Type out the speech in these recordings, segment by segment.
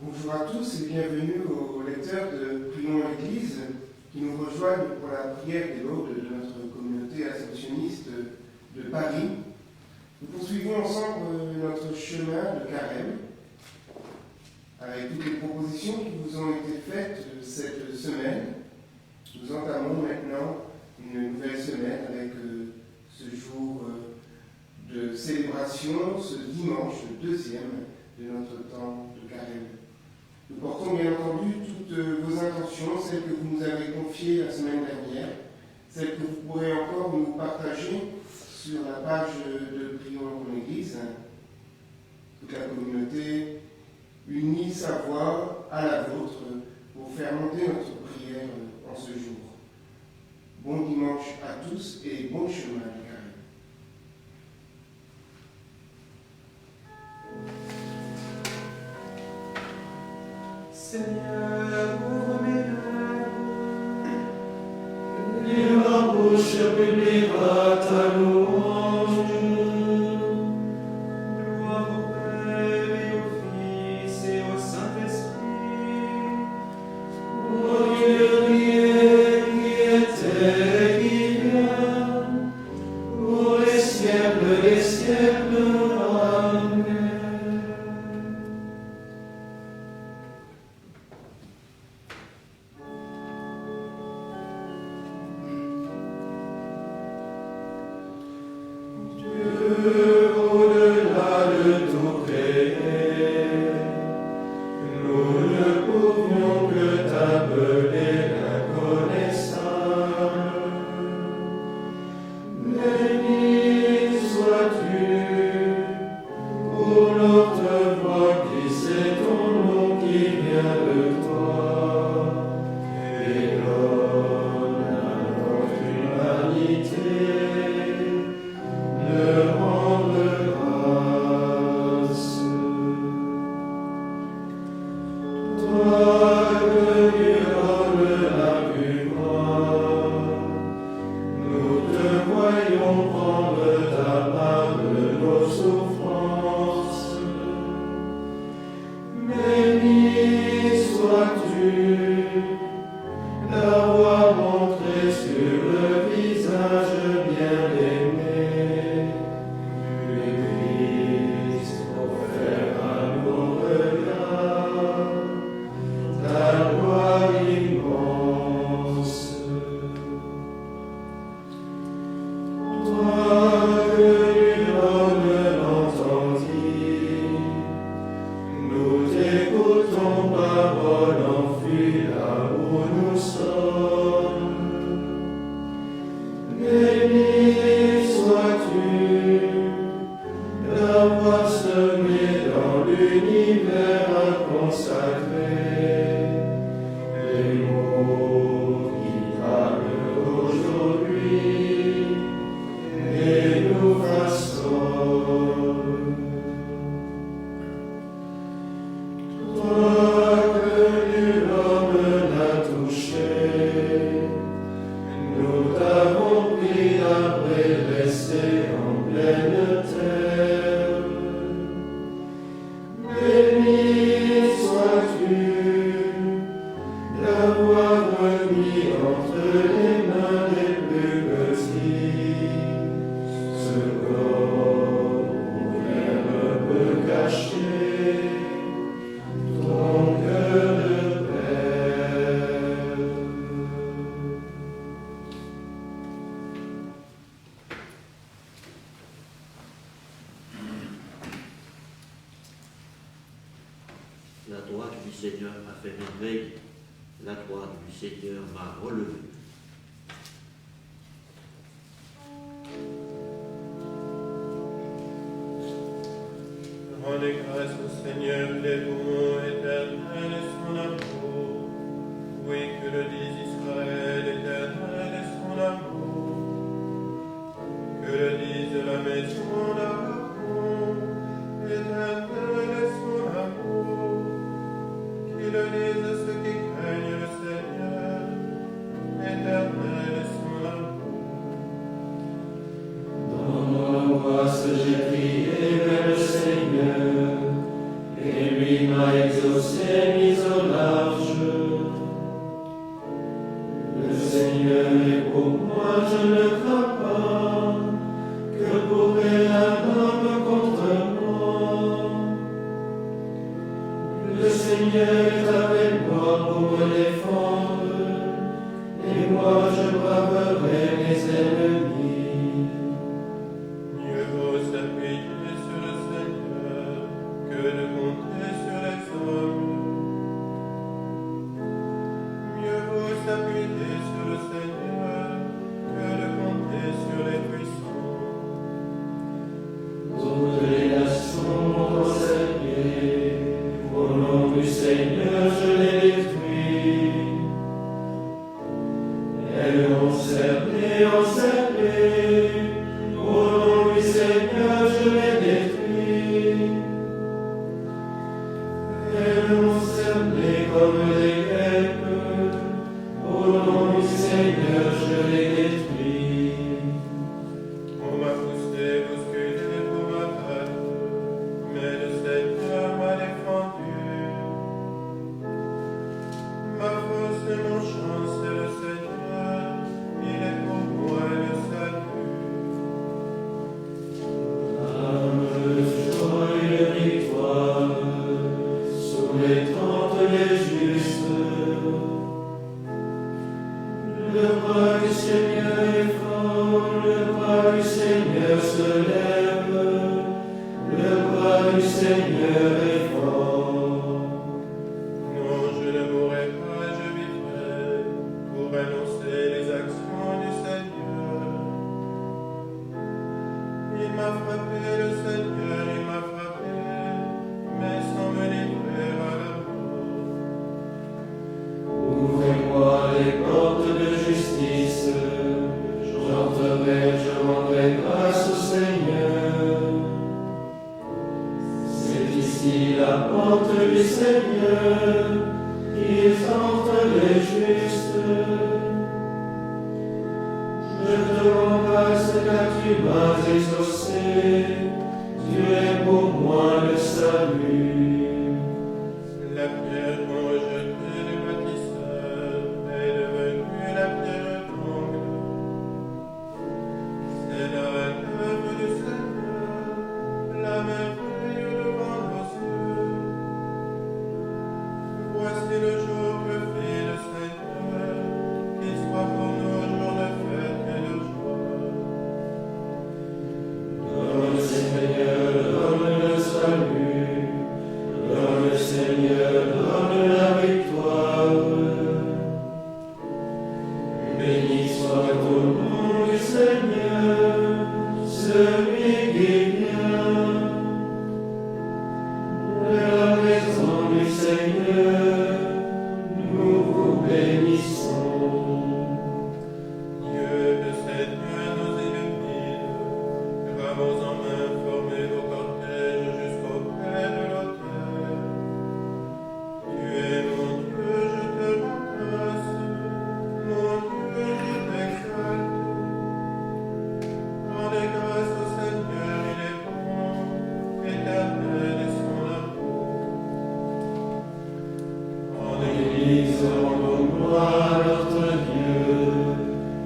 Bonjour à tous et bienvenue aux lecteurs de Prions l'Église qui nous rejoignent pour la prière des laudes de notre communauté ascensionniste de Paris. Nous poursuivons ensemble notre chemin de carême avec toutes les propositions qui vous ont été faites cette semaine. Nous entamons maintenant une nouvelle semaine avec ce jour de célébration, ce dimanche, le deuxième de notre temps de carême. Nous portons bien entendu toutes vos intentions, celles que vous nous avez confiées la semaine dernière, celles que vous pourrez encore nous partager sur la page de Prions pour l'Église. Toute la communauté unie sa voix à la vôtre pour faire monter notre prière en ce jour. Bon dimanche à tous et bon chemin de carême. Seigneur, ouvre mes lèvres, et ma bouche publiera ta louange. Gloire au Père et au Fils et au Saint-Esprit, au Dieu qui était et qui vient, pour les siècles des siècles. Amen. La droite du Seigneur m'a fait merveille, la droite du Seigneur m'a relevé. Rendez grâce au Seigneur, les bons éternels et son amour. Oui, que le dise Israël, éternel et son amour. Que le dise la maison d'Aaron, éternel et son amour. Qu'il le dise ceux qui craignent le Seigneur, éternel et son amour. Dans l'angoisse, j'ai prié vers le Seigneur, et lui m'a exaucé. s'est mise au large. Le Seigneur est pour moi, je ne crains pas. Que pourrait un homme contre moi? Le Seigneur est avec moi pour me défendre, et moi je braverai mes ennemis. Mieux vaut s'appuyer sur le Seigneur que de compter sur les hommes. Mieux vaut s'appuyer sur le Seigneur que de compter sur les puissants. Toutes les nations m'ont enseigné, au nom du Seigneur je les détruis. Elles m'ont cerné, au nom du Seigneur je les détruis. Elles m'ont cerné comme des guêpes, au nom du Seigneur je les détruis. On m'a poussé, bousculé pour m'abattre, mais le Seigneur m'a défendu. Ma force et mon chance, c'est le Seigneur, il est pour moi le salut. Âme de joie et de victoire, sous les tentes des justes. Le bras du Seigneur est fort, le bras du Seigneur se lève, le bras du Seigneur est fort. Non, je ne mourrai pas, je vivrai pour annoncer les actions du Seigneur. Il m'a frappé, le Seigneur, il m'a frappé, mais sans me livrer à la mort. Ouvrez-moi les portes de justice, j'entrerai, je rendrai grâce au Seigneur. C'est ici la porte du Seigneur, ils entrent les justes. Je te rends grâce car tu m'as exaucé, tu es pour moi le salut. La pierre qu'ont rejetée les bâtisseurs est devenue la pierre d'angle. C'est la œuvre du Seigneur, la merveille devant nos yeux. Voici le jour que fit le Seigneur, qu'il soit pour nous jour de fête et de joie. Donne le Seigneur, donne le salut, donne le Seigneur, donne la victoire. Béni soit au nom du Seigneur, celui qui vient. De la maison du Seigneur, nous vous bénissons. Dieu, le Seigneur nous illumine, rameaux en main, formez vos cortèges jusqu'auprès de l'autel. Tu es mon Dieu, je te rends grâce, mon Dieu, je t'exalte. Rendez grâce au Seigneur, il est bon, éternel est son amour. En Église, rendons-nous à notre Dieu,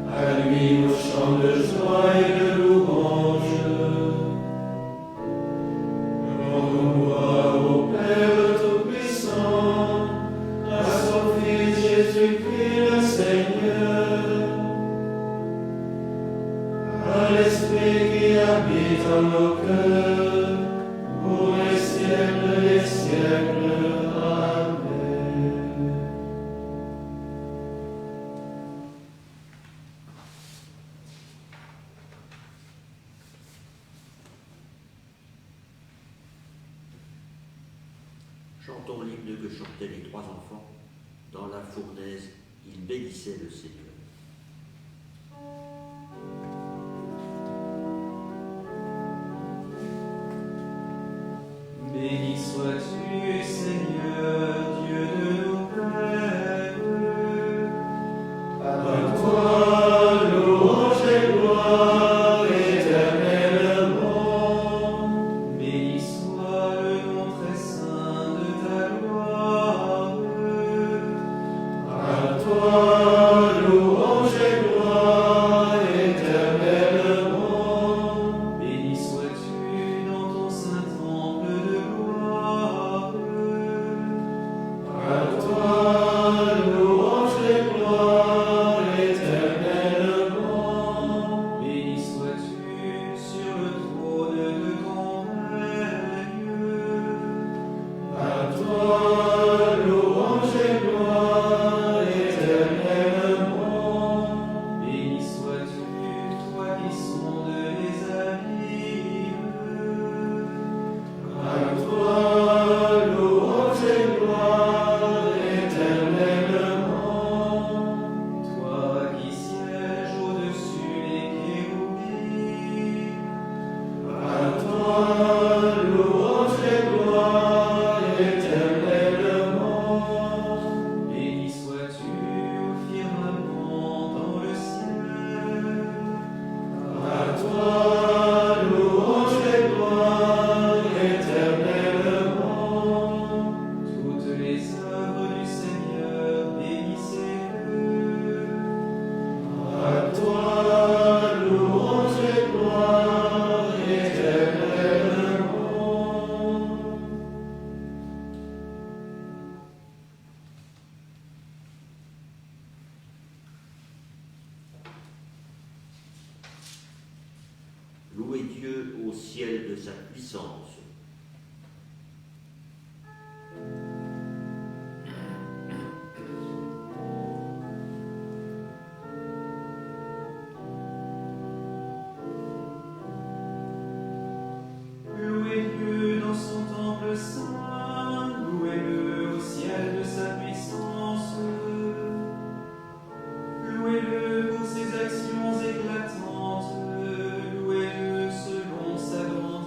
à lui nos chants de joie et de louange. Rendons-nous au Père Tout-Puissant, à son Fils Jésus-Christ le Seigneur, à l'Esprit qui habite en nos cœurs, pour les siècles des siècles. Amen. Chantons l'hymne que chantaient les trois enfants. Dans la fournaise, ils bénissaient le Seigneur. Béni sois-tu, Seigneur, Dieu de nos pères. À toi, louange et gloire éternellement. Béni soit le nom très saint de ta gloire. toi, louange et gloire éternellement. Béni sois-tu, toi qui sondes les abîmes. À toi, louange et gloire éternellement. Toi qui sièges au-dessus des kéroubim. À toi, louange et gloire éternellement. Béni sois-tu au firmament dans le ciel. À toi, louange et gloire éternellement. Toutes les œuvres du Seigneur, bénissez-le. À toi, louange et gloire éternellement. Louez Dieu au ciel de sa puissance. Louez Dieu dans son temple saint, louez-le au ciel de sa puissance. Louez-le pour ses actions éclatantes, louez-le selon sa grandeur.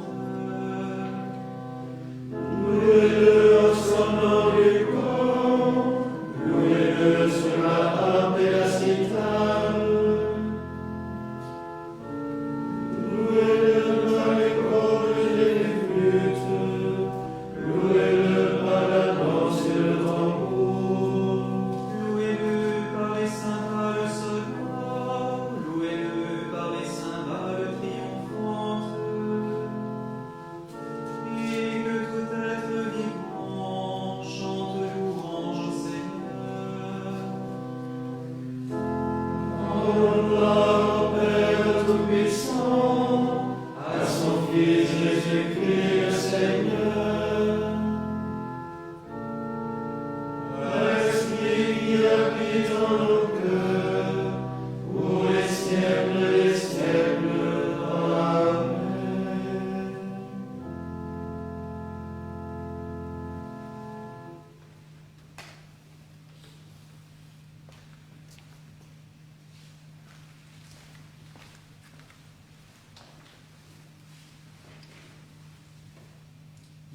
Louez-le en sonnant du corps, louez-le sur la harpe et la cithare. Louez-le par les cordes et les flûtes, louez-le par la danse et le tambour. Louez-le par les cymbales sonores, louez-le par les cymbales triomphantes. Et que tout être vivant chante louange au Seigneur. Gloire au Père Tout-Puissant, à son Fils Jésus-Christ le Seigneur, à l'Esprit qui habite en nos cœurs, pour les siècles des siècles. Amen.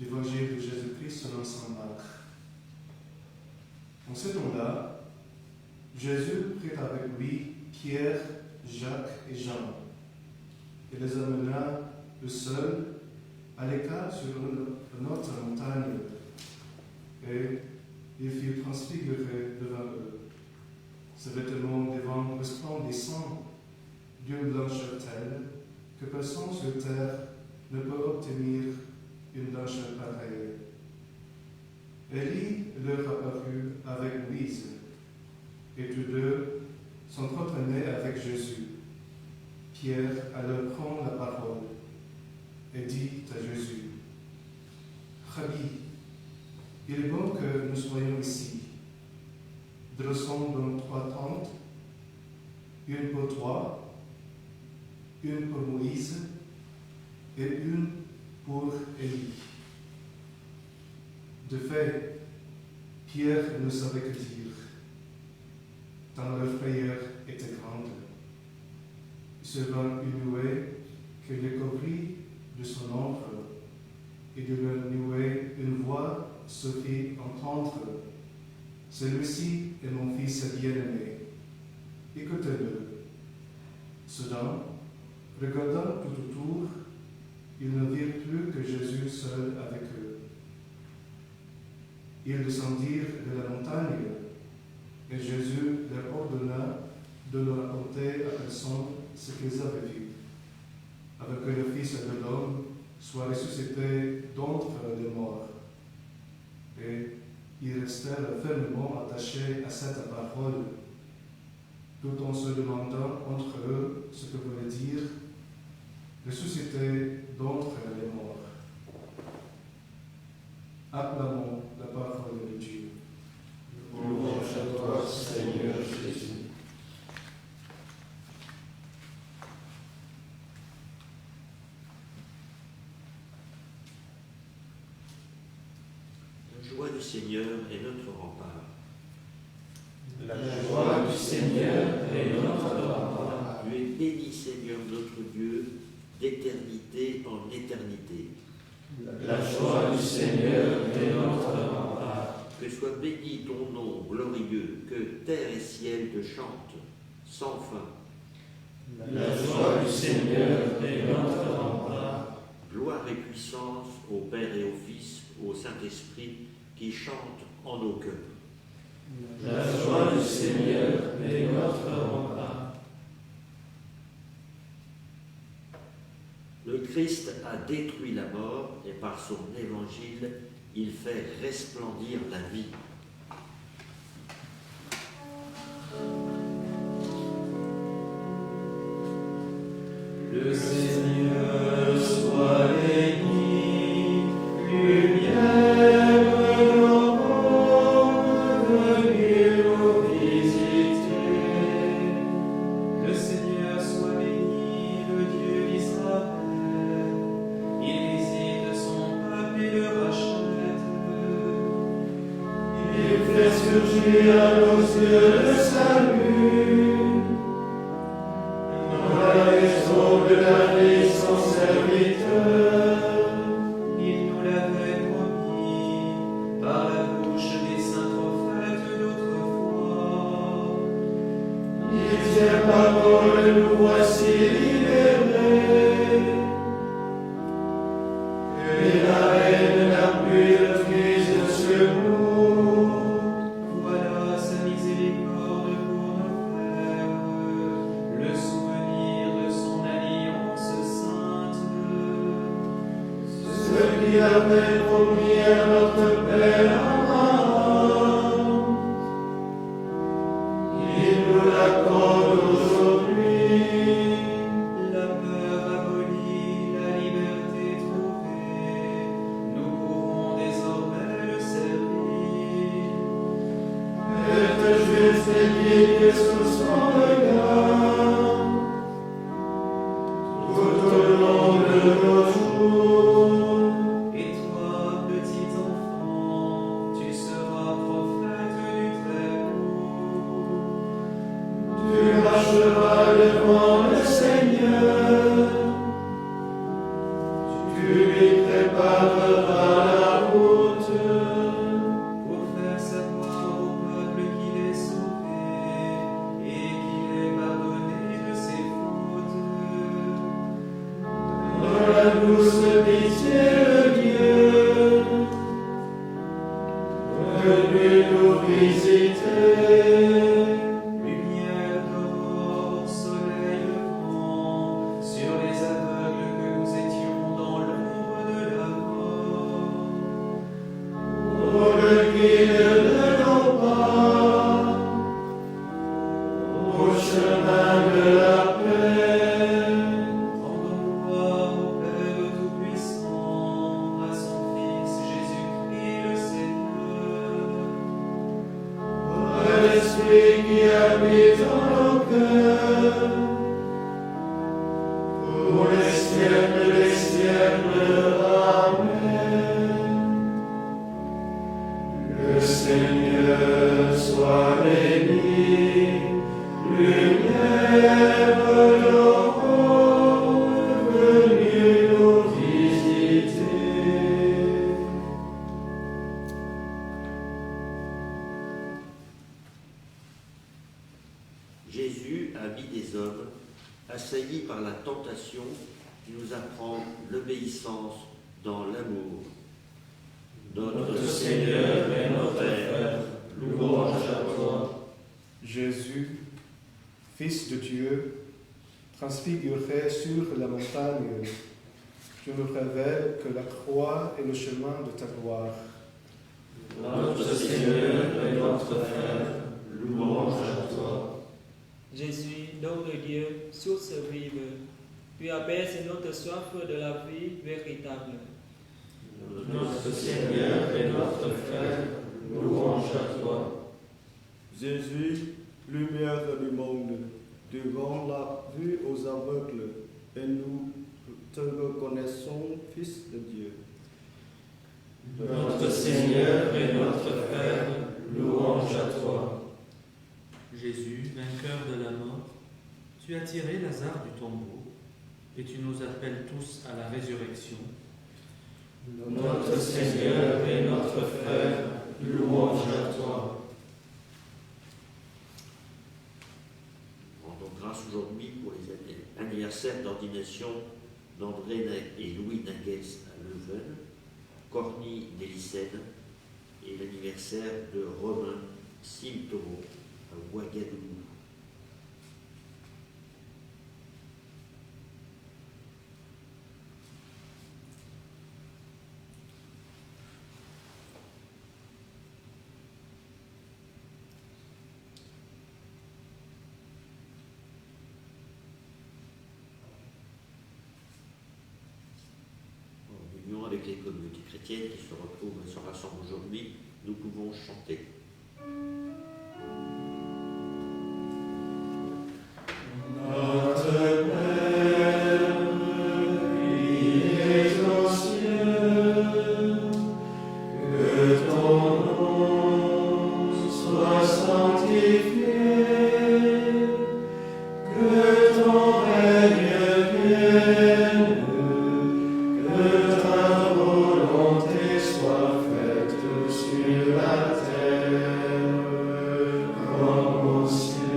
L'Évangile de Jésus-Christ selon saint Marc. En ce temps-là, Jésus prit avec lui Pierre, Jacques et Jean et les amena eux seuls à l'écart sur une autre montagne, et il fut transfiguré devant eux. Ses vêtements devinrent resplendissants d'une blancheur telle que personne sur terre ne peut obtenir une blancheur pareille. Élie leur apparut avec Louise, et tous deux s'entretenaient avec Jésus. Pierre alors prend la parole et dit à Jésus: Rabbi, il est bon que nous soyons ici. Dressons donc 3 tentes, une pour toi, une pour Moïse et une pour Élie. De fait, Pierre ne savait que dire, tant leur frayeur était grande. Il se vint une nuée qui les couvrit de son ombre, et de leur nuée une voix se fit entendre: Celui-ci est mon fils bien-aimé, écoutez-le. Soudain, regardant tout autour, ils ne virent plus que Jésus seul avec eux. Ils descendirent de la montagne, et Jésus leur ordonna de ne raconter à personne ce qu'ils avaient vu, avant que le Fils de l'homme soit ressuscité d'entre les morts. Et ils restèrent fermement attachés à cette parole, tout en se demandant entre eux ce que voulait dire ressuscité d'entre les morts. Acclamons la parole joie du Seigneur est notre rempart. La joie du Seigneur est notre rempart. Tu es béni, Seigneur notre Dieu, d'éternité en éternité. La joie du Seigneur est notre rempart. Que soit béni ton nom glorieux, que terre et ciel te chantent sans fin. La joie du Seigneur est notre rempart. Gloire et puissance au Père et au Fils, au Saint-Esprit, qui chantent en nos cœurs. La joie du Seigneur est notre rempart. Le Christ a détruit la mort et par son évangile, il fait resplendir la vie. Le Seigneur soit béni, lumière de l'aurore, venue nous visiter. Le Seigneur soit béni, le Dieu d'Israël, il visite son peuple et le rachète. Il fait surgir à nos yeux le salut. De la vie son serviteur, il nous l'avait promis par la bouche des saints prophètes d'autrefois. Il tient parole, nous voici libérés, et la haine n'a plus de prise sur nous. Voilà sa miséricorde pour nos frères, le souvenir de son alliance sainte, ce qu'il avait promis à notre Père Abraham, il nous l'accorde aujourd'hui. La peur abolie, la liberté trouvée, nous pourrons désormais le servir. Être juste et digne sous son regard, tout au long de nos jours. Et toi, petit enfant, tu seras prophète du Très-Haut. Tu marcheras devant le Seigneur, tu lui prépareras la route pour faire savoir au peuple qu'il est sauvé et qu'il est pardonné de ses fautes. Dans la douce pitié de Dieu, venu nous visiter. Lumière d'aurore, soleil levant, sur les aveugles que nous étions dans l'ombre de la mort. Ô le guide de nos pas, au chemin de la paix. Rendons gloire au Père Tout-Puissant, à son Fils Jésus-Christ le Seigneur. Ô l'Esprit qui habite en nos cœurs, pour les siècles des siècles. Amen. Le Seigneur soit béni, lumière de l'aurore, venue nous visiter. Jésus, ami des hommes, assailli par la tentation, qui nous apprend l'obéissance dans l'amour. Notre Seigneur et notre Père, louange à toi. Jésus, Fils de Dieu, transfiguré sur la montagne, tu nous révèles que la croix est le chemin de ta gloire. Notre Seigneur et notre Frère, louange à toi. Jésus, don de Dieu, source vive, tu apaises notre soif de la vie véritable. Notre Seigneur et notre Frère, louange à toi. Jésus, lumière du monde, tu rends la vue aux aveugles et nous te reconnaissons Fils de Dieu. Notre Seigneur et notre Père, louange à toi. Jésus, vainqueur de la mort, tu as tiré Lazare du tombeau et tu nous appelles tous à la résurrection. Notre Seigneur et notre Frère, louange à toi. Rendons grâce aujourd'hui pour les anniversaires d'ordination d'André et Louis Naguès à Leuven, Corny Nélicène et l'anniversaire de Romain Simtoro à Ouagadougou. Avec les communautés chrétiennes qui se rassemblent aujourd'hui, nous pouvons chanter. Notre Père, qui es aux cieux, que ton nom soit sanctifié, que ton règne vienne, que ta volonté soit faite sur la terre comme au ciel.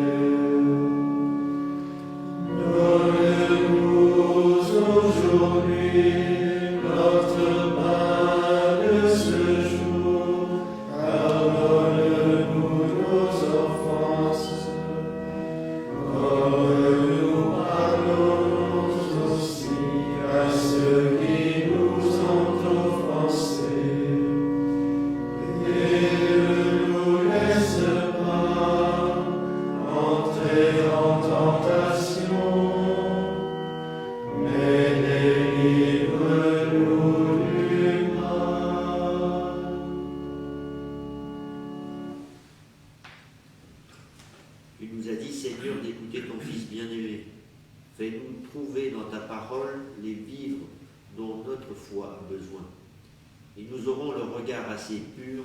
Donne-nous aujourd'hui notre pain de ce jour. Pardonne-nous nos offenses, comme nous pardonnons aussi à ceux qui nous ont offensés. Et ne nous laisse pas entrer en tentation, mais délivre-nous du mal. Tu nous as dit, Seigneur, d'écouter ton Fils bien-aimé. Fais-nous trouver dans ta parole les vivres dont notre foi a besoin. Et nous aurons le regard assez pur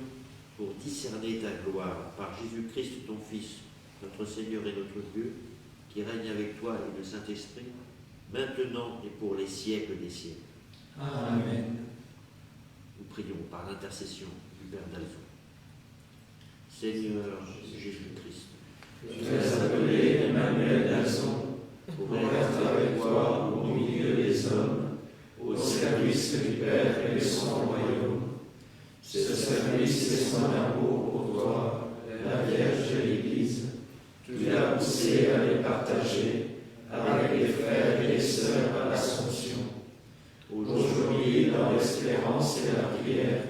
pour discerner ta gloire par Jésus-Christ, ton Fils, notre Seigneur et notre Dieu, qui règne avec toi et le Saint-Esprit, maintenant et pour les siècles des siècles. Amen. Nous prions par l'intercession du Père d'Alphon. Seigneur Jésus-Christ, Tu es appelé Emmanuel d'Alson, pour pour être avec toi au milieu des hommes, au service du Père et de son royaume. Ce service est son amour pour toi, la Vierge et l'Église. Tu l'as poussé à les partager avec les frères et les sœurs à l'Assomption. Aujourd'hui, dans l'espérance et la prière,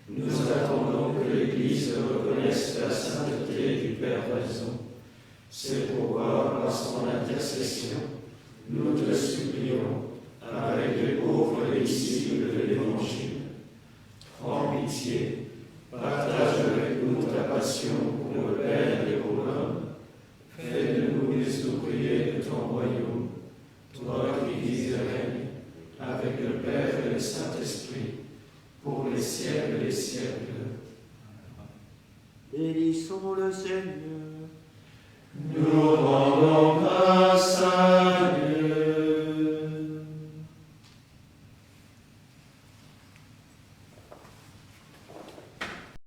nous attendons que l'Église reconnaisse la sainteté du Père raison. C'est pourquoi, par son intercession, nous te supplions, avec les pauvres disciples de l'Évangile. Prends pitié, partage avec nous ta passion pour le Père et pour l'homme. Fais de nous les ouvriers de ton royaume, toi qui vis et règnes, avec le Père et le Saint-Esprit, pour les siècles des siècles. bénissons le Seigneur. Nous rendons grâce